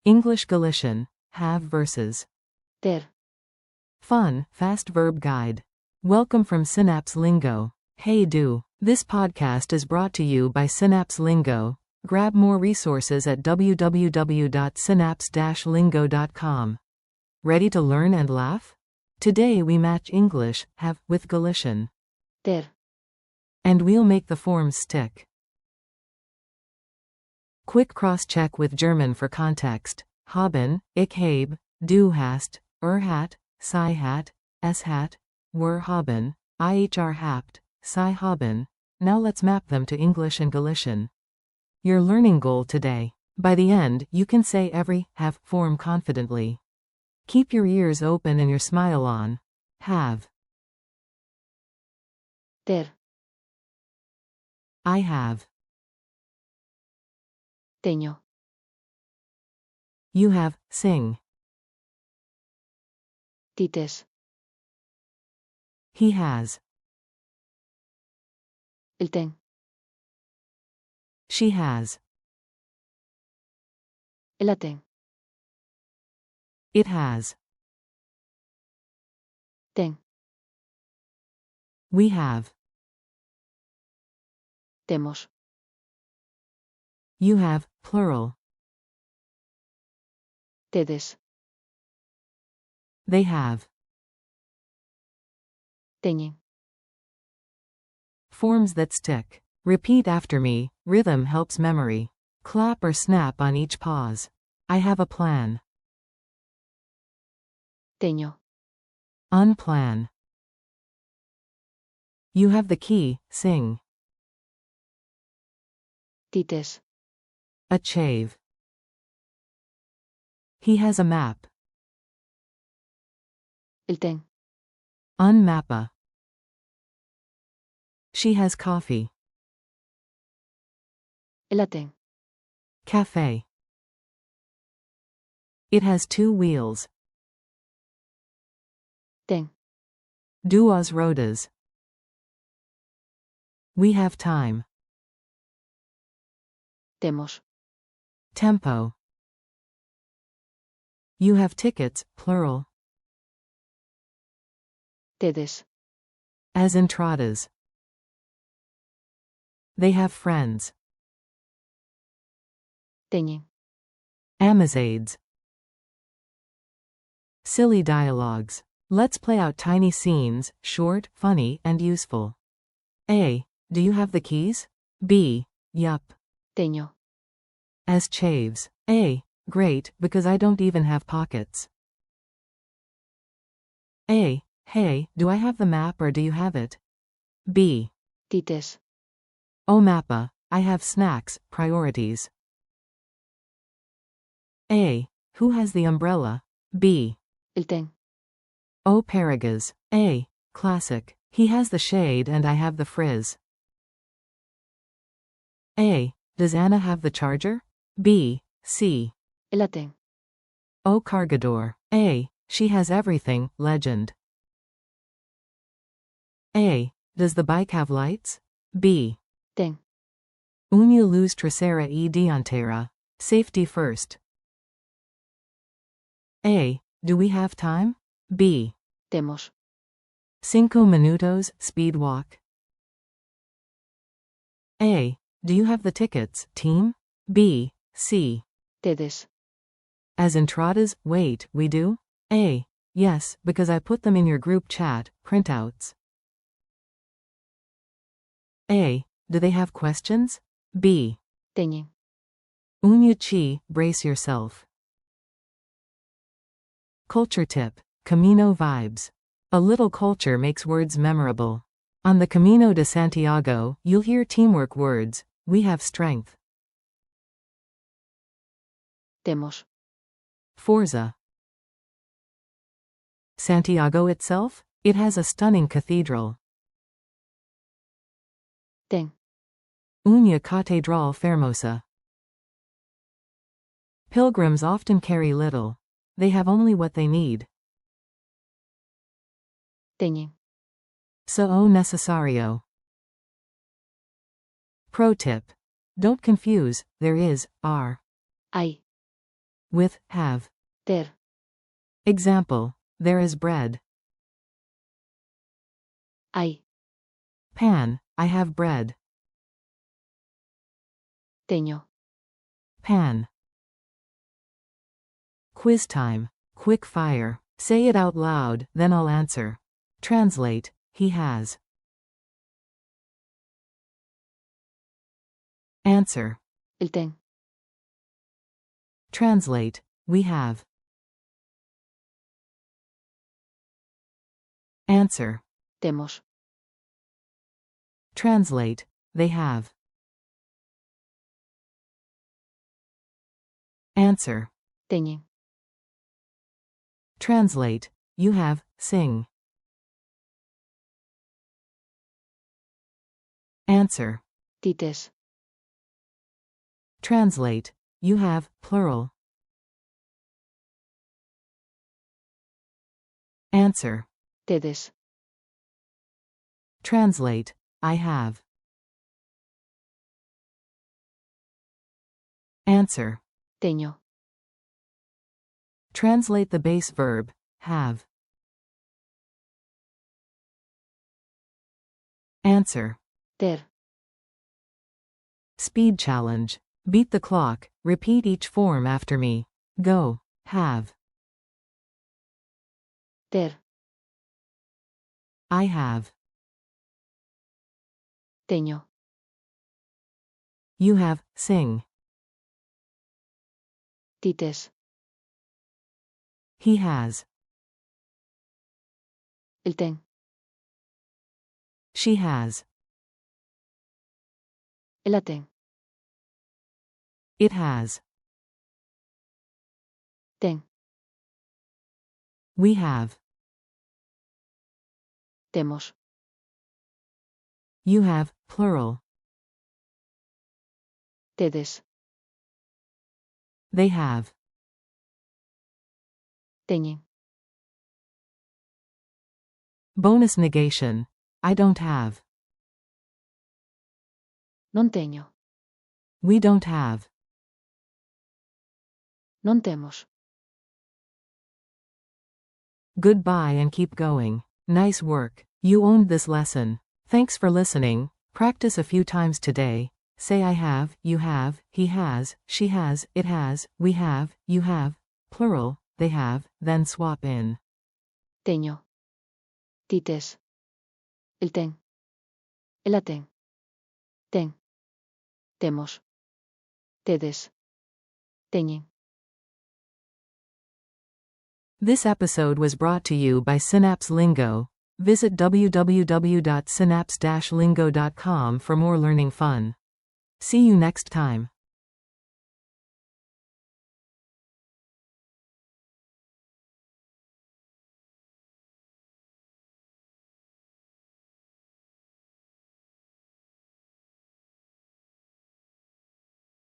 English-Galician, have versus. ter, Fun, fast verb guide. Welcome from Synapse Lingo. Hey do. This podcast is brought to you by Synapse Lingo. Grab more resources at www.synapse-lingo.com. Ready to learn and laugh? Today we match English, have, with Galician. ter, And we'll make the forms stick. Quick cross-check with German for context. Haben, ich habe, du hast, hat, sie hat, es hat, wir haben, ihr habt, sie haben. Now let's map them to English and Galician. Your learning goal today. By the end, you can say every have form confidently. Keep your ears open and your smile on. Have. ter, I have. teño, You have, sing. tites, He has. el ten, She has. el ten, It has. ten, We have. temos, You have, plural. tedes, They have. teñen, Forms that stick. Repeat after me. Rhythm helps memory. Clap or snap on each pause. I have a plan. teño, Unplan. You have the key, sing. tites, A chave. He has a map. el ten, Unmappa. She has coffee. el ten, Cafe. It has two wheels. ten, Duas rodas. We have time. temos, Tempo. You have tickets, plural. tedes, As entradas. They have friends. teñen, Amizades. Silly dialogues. Let's play out tiny scenes, short, funny, and useful. A. Do you have the keys? B. Yup. teño, As chaves. A. Great, because I don't even have pockets. A. Hey, do I have the map or do you have it? B. tites, Oh mappa, I have snacks, priorities. A. Who has the umbrella? B. el ten, Oh paragas. A. Classic. He has the shade and I have the frizz. A. Does Anna have the charger? B. C. el ten, Oh cargador. A. She has everything, legend. A. Does the bike have lights? B. ten, Una luz trasera e dianteira. Safety first. A. Do we have time? B. temos, 5 minutos, speed walk. A. Do you have the tickets, team? B. C. tedes, As entradas, wait, we do? A. Yes, because I put them in your group chat, printouts. A. Do they have questions? B. teñen, Una chi, brace yourself. Culture tip. Camino vibes. A little culture makes words memorable. On the Camino de Santiago, you'll hear teamwork words. We have strength. temos, Forza. Santiago itself? It has a stunning cathedral. ten, Una catedral fermosa. Pilgrims often carry little. They have only what they need. teñen, So necesario. Pro tip. Don't confuse, there is, are. hay, with have. ter, Example, there is bread. hay, Pan, I have bread. teño, Pan. Quiz time. Quick fire. Say it out loud, then I'll answer. Translate, he has. Answer. el ten, Translate, we have. Answer. temos, Translate, they have. Answer. teñen, Translate, you have, sing. Answer. tites, Translate, you have, plural. Answer. tedes, Translate, I have. Answer. teño, Translate the base verb, have. Answer. ter, Speed challenge. Beat the clock, repeat each form after me. Go. Have. ter, I have. teño, You have, sing. tites, He has. el ten, She has. el a ten, It has. ten, We have. temos, You have, plural. tedes, They have. teñen, Bonus negation. I don't have. non teño, We don't have. non temos. Goodbye and keep going. Nice work. You owned this lesson. Thanks for listening. Practice a few times today. Say I have, you have, he has, she has, it has, we have, you have, plural, they have, then swap in. Teño, tites, el ten, el a ten, temos, tedes, teñen. This episode was brought to you by Synapse Lingo. Visit www.synapse-lingo.com for more learning fun. See you next time.